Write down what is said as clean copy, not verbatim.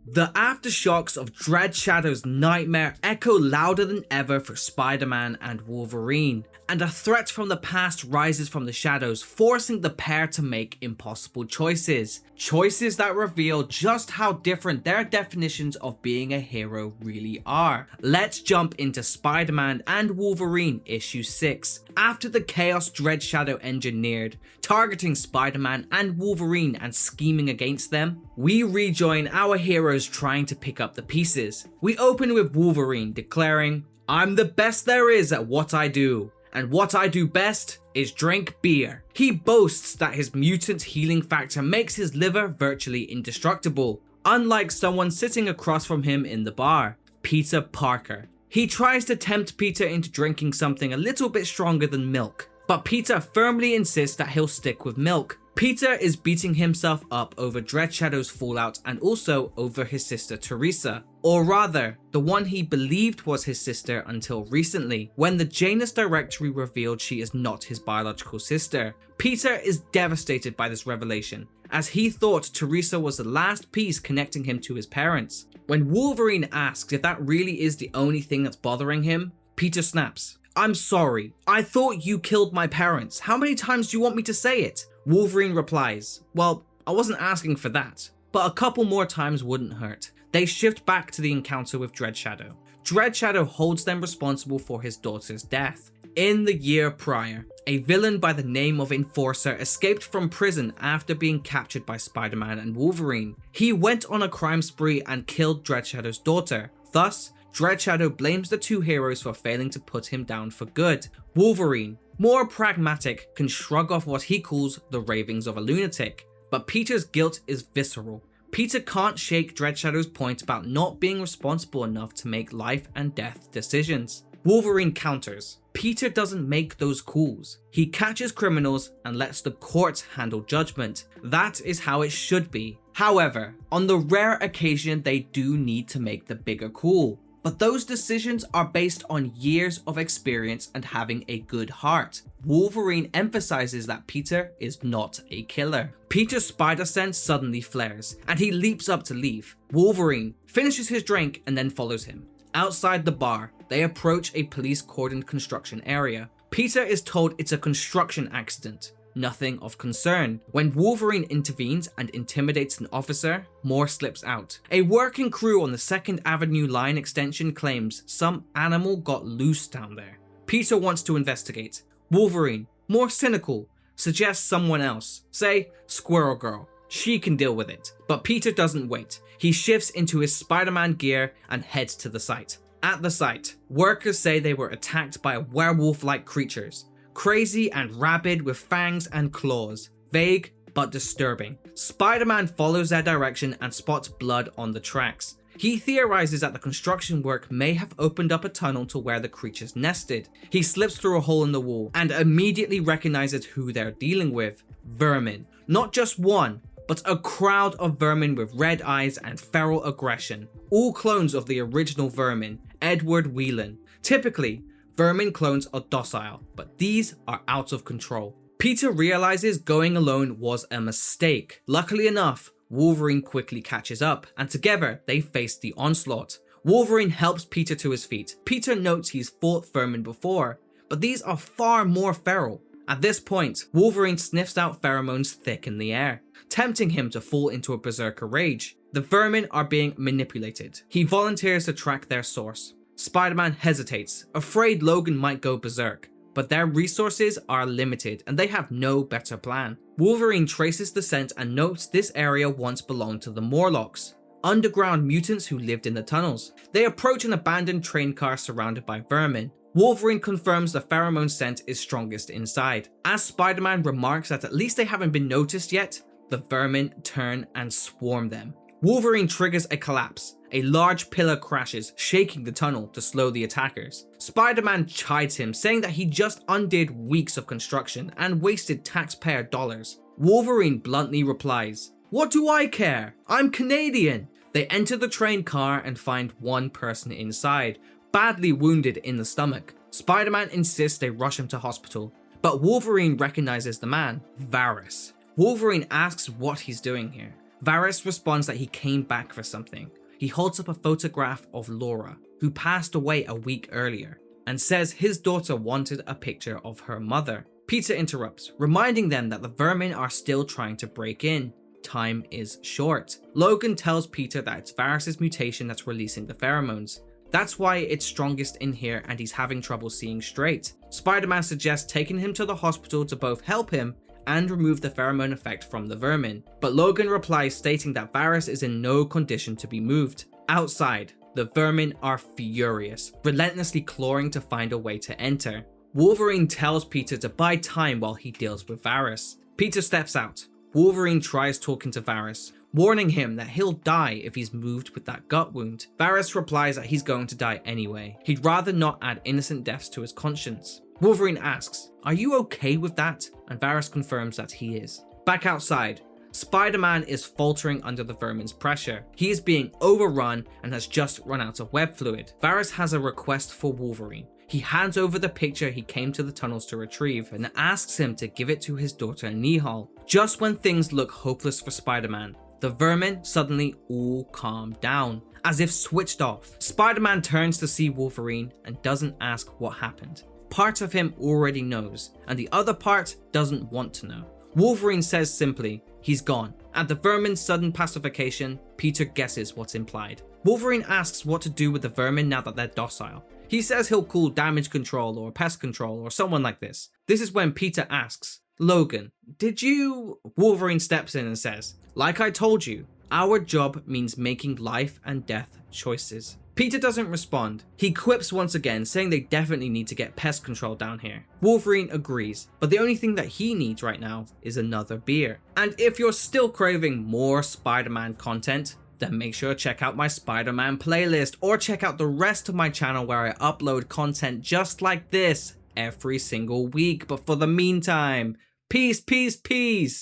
The aftershocks of Dreadshadow's nightmare echo louder than ever for Spider-Man and Wolverine, and a threat from the past rises from the shadows, forcing the pair to make impossible choices. Choices that reveal just how different their definitions of being a hero really are. Let's jump into Spider-Man and Wolverine issue 6. After the chaos Dreadshadow engineered, targeting Spider-Man and Wolverine and scheming against them, we rejoin our heroes trying to pick up the pieces. We open with Wolverine declaring, "I'm the best there is at what I do, and what I do best is drink beer." He boasts that his mutant healing factor makes his liver virtually indestructible, unlike someone sitting across from him in the bar, Peter Parker. He tries to tempt Peter into drinking something a little bit stronger than milk, but Peter firmly insists that he'll stick with milk. Peter is beating himself up over Dreadshadow's fallout and also over his sister Teresa, or rather, the one he believed was his sister until recently, when the Janus directory revealed she is not his biological sister. Peter is devastated by this revelation, as he thought Teresa was the last piece connecting him to his parents. When Wolverine asks if that really is the only thing that's bothering him, Peter snaps, "I'm sorry, I thought you killed my parents. How many times do you want me to say it?" Wolverine replies, "Well, I wasn't asking for that, but a couple more times wouldn't hurt." They shift back to the encounter with Dreadshadow. Dreadshadow holds them responsible for his daughter's death. In the year prior, a villain by the name of Enforcer escaped from prison after being captured by Spider-Man and Wolverine. He went on a crime spree and killed Dreadshadow's daughter. Thus, Dreadshadow blames the two heroes for failing to put him down for good. Wolverine, more pragmatic, can shrug off what he calls the ravings of a lunatic, but Peter's guilt is visceral. Peter can't shake Dreadshadow's point about not being responsible enough to make life and death decisions. Wolverine counters, "Peter doesn't make those calls. He catches criminals and lets the courts handle judgment. That is how it should be. However, on the rare occasion they do need to make the bigger call. But those decisions are based on years of experience and having a good heart." Wolverine emphasizes that Peter is not a killer. Peter's spider sense suddenly flares, and he leaps up to leave. Wolverine finishes his drink and then follows him. Outside the bar, they approach a police-cordoned construction area. Peter is told it's a construction accident, nothing of concern. When Wolverine intervenes and intimidates an officer, more slips out. A working crew on the 2nd Avenue line extension claims some animal got loose down there. Peter wants to investigate. Wolverine, more cynical, suggests someone else, say Squirrel Girl. She can deal with it. But Peter doesn't wait. He shifts into his Spider-Man gear and heads to the site. At the site, workers say they were attacked by werewolf-like creatures. Crazy and rabid with fangs and claws. Vague but disturbing. Spider-Man follows their direction and spots blood on the tracks. He theorizes that the construction work may have opened up a tunnel to where the creatures nested. He slips through a hole in the wall and immediately recognizes who they're dealing with. Vermin. Not just one, but a crowd of vermin with red eyes and feral aggression. All clones of the original Vermin, Edward Whelan. Typically, Vermin clones are docile, but these are out of control. Peter realizes going alone was a mistake. Luckily enough, Wolverine quickly catches up, and together they face the Onslaught. Wolverine helps Peter to his feet. Peter notes he's fought Vermin before, but these are far more feral. At this point, Wolverine sniffs out pheromones thick in the air, tempting him to fall into a berserker rage. The Vermin are being manipulated. He volunteers to track their source. Spider-Man hesitates, afraid Logan might go berserk, but their resources are limited and they have no better plan. Wolverine traces the scent and notes this area once belonged to the Morlocks, underground mutants who lived in the tunnels. They approach an abandoned train car surrounded by vermin. Wolverine confirms the pheromone scent is strongest inside. As Spider-Man remarks that at least they haven't been noticed yet, the vermin turn and swarm them. Wolverine triggers a collapse. A large pillar crashes, shaking the tunnel to slow the attackers. Spider-Man chides him, saying that he just undid weeks of construction and wasted taxpayer dollars. Wolverine bluntly replies, "What do I care? I'm Canadian." They enter the train car and find one person inside, badly wounded in the stomach. Spider-Man insists they rush him to hospital, but Wolverine recognizes the man, Varys. Wolverine asks what he's doing here. Varys responds that he came back for something. He holds up a photograph of Laura, who passed away a week earlier, and says his daughter wanted a picture of her mother. Peter interrupts, reminding them that the Vermin are still trying to break in. Time is short. Logan tells Peter that it's Varys' mutation that's releasing the pheromones. That's why it's strongest in here and he's having trouble seeing straight. Spider-Man suggests taking him to the hospital to both help him and remove the pheromone effect from the Vermin, but Logan replies stating that Varys is in no condition to be moved. Outside, the Vermin are furious, relentlessly clawing to find a way to enter. Wolverine tells Peter to buy time while he deals with Varys. Peter steps out. Wolverine tries talking to Varys, warning him that he'll die if he's moved with that gut wound. Varys replies that he's going to die anyway. He'd rather not add innocent deaths to his conscience. Wolverine asks, "Are you okay with that?" And Varys confirms that he is. Back outside, Spider-Man is faltering under the Vermin's pressure. He is being overrun and has just run out of web fluid. Varys has a request for Wolverine. He hands over the picture he came to the tunnels to retrieve and asks him to give it to his daughter Nihal. Just when things look hopeless for Spider-Man, the Vermin suddenly all calm down, as if switched off. Spider-Man turns to see Wolverine and doesn't ask what happened. Part of him already knows, and the other part doesn't want to know. Wolverine says simply, he's gone. At the Vermin's sudden pacification, Peter guesses what's implied. Wolverine asks what to do with the Vermin now that they're docile. He says he'll call damage control or pest control or someone like this. This is when Peter asks, "Logan, did you..." Wolverine steps in and says, "Like I told you, our job means making life and death choices." Peter doesn't respond. He quips once again, saying they definitely need to get pest control down here. Wolverine agrees, but the only thing that he needs right now is another beer. And if you're still craving more Spider-Man content, then make sure to check out my Spider-Man playlist or check out the rest of my channel where I upload content just like this every single week. But for the meantime, peace, peace, peace.